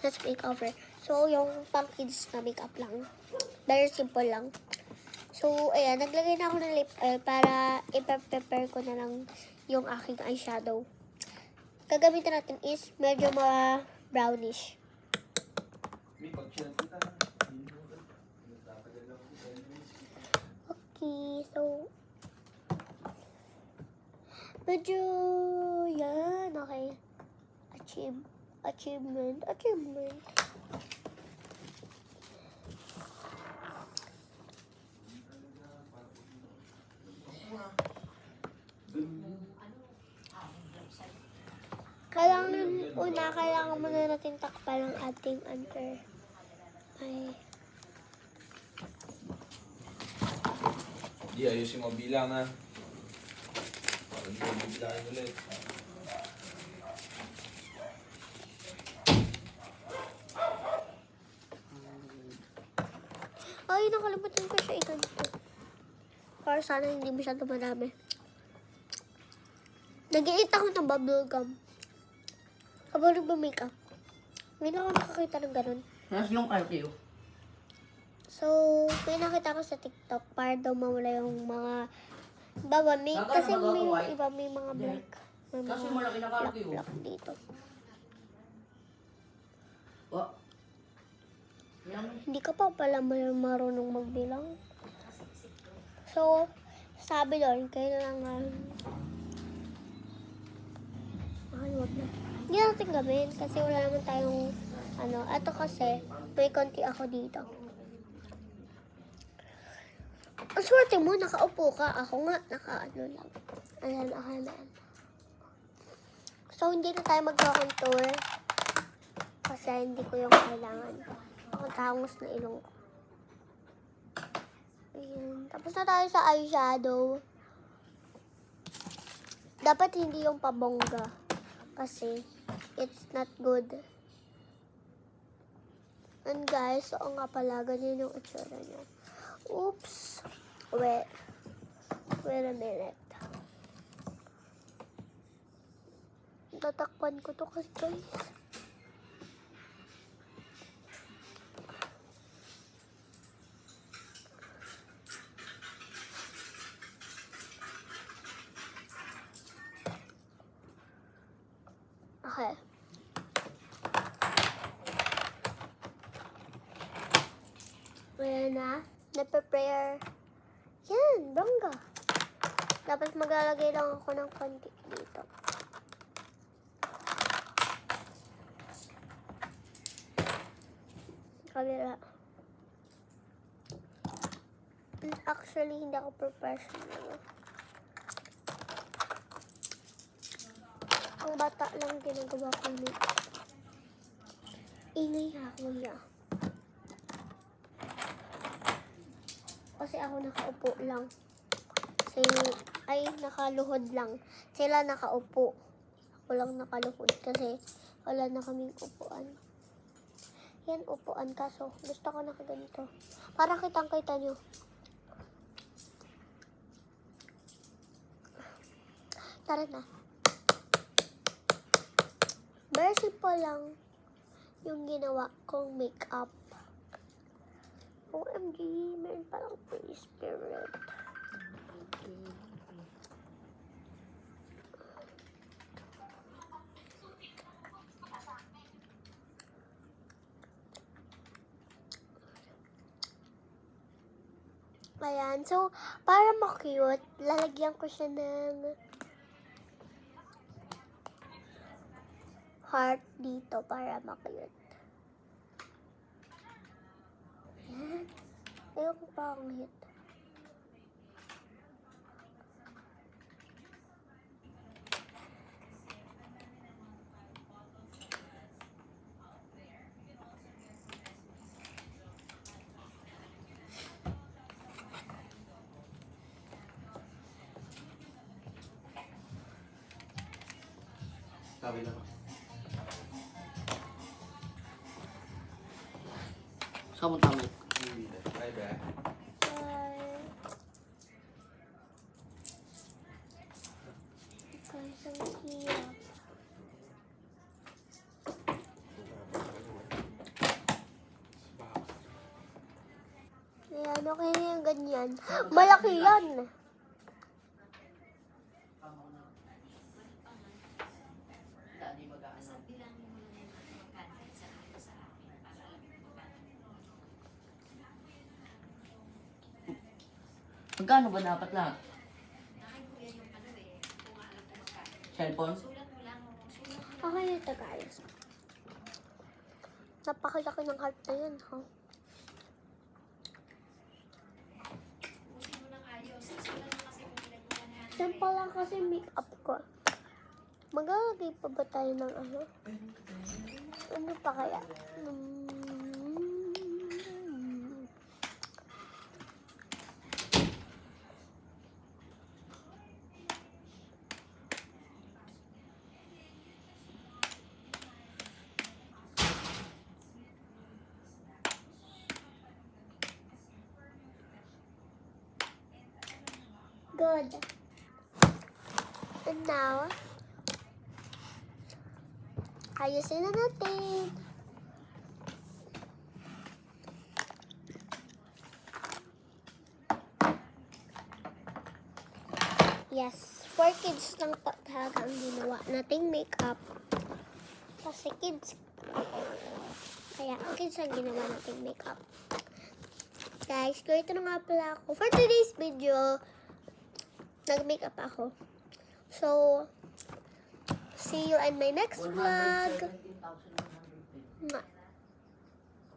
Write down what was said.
That's makeover. So, yung pang kids na makeup lang. Very simple lang. So, ayan, naglagay na ako ng lip oil para i-prepare ko na lang yung aking eyeshadow. Gagamitin natin is medyo brownish. Okay, so, medyo, yan, okay. Achievement. Kailangan muna natin takpan ang ating under. Ay. Di, ayusin mo bilang ha. Parang hindi mo bilangin ulit. Ay, nakalimutan ko siya ikanto. Para sana hindi masyado madami. Nag-i-eat ako ng bubble gum. Habang nagpa-makeup. Ngayon ako nakakita ng ganun. Nasilong kayo kayo. So, may nakita ko sa TikTok para daw mawala yung mga baba. Kasi may iba may mga black. May Kasi mga malaki na kayo kayo. black dito. Oh. Yan. Hindi ka pa pala marunong magbilang. So, sabi doon, kailangan wag na. Hindi natin gawin kasi wala naman tayong ito kasi may konti ako dito. Ang swerte mo, nakaupo ka. Ako nga, lang. Ayan. So, hindi na tayo magka-contour kasi hindi ko yung kailangan. Ako tangos na ilong ko. Ayan. Tapos na tayo sa eyeshadow. Dapat hindi yung pabongga. Kasi, it's not good. And guys, oo nga pala, ganyan yung itsura niya. Oops. Wait a minute. Tatakpan ko to kasi guys. Okay. Ayan na. Na-prepare. Yan, bongga. Dapat maglalagay lang ako ng konti dito. Kabila. Actually, hindi ako professional. Ang bata lang ginagawa ko nito. Ingay ako niya. Kasi ako nakaupo lang. Nakaluhod lang. Sila nakaupo. Ako lang nakaluhod kasi wala na kaming upuan. Yan, upuan kaso. Gusto ko nakaganito. Para kitang-kita nyo. Tara na. Very simple lang yung ginawa kong makeup. OMG, meron palang free spirit. Ayan, so, para ma-cute, lalagyan ko siya ng heart dito para ma-cute. Ayan. Ayoko pangit. Sabi naman. Saan mo tama? Hindi na. Ay ba? Guys, ang hirap. Ano kaya yung ganyan? Malaki yan. Hindi mag-aano. Magkano ba dapat lahat? Cellphone? Okay ito guys. Napakalaki ng heart na yun, ha? Simple lang kasi make-up ko. Maglalagay pa ba tayo ng ano? Ano pa kaya? Good. And now, ayusin na natin. Yes, 4 kids lang talaga ang ginawa nating makeup. Kasi kids ako. Kaya kids ang ginawa nating makeup. Guys, ito na nga pala ako. For today's video, nag-makeup ako. So, see you in my next vlog. 117,100. Mwah.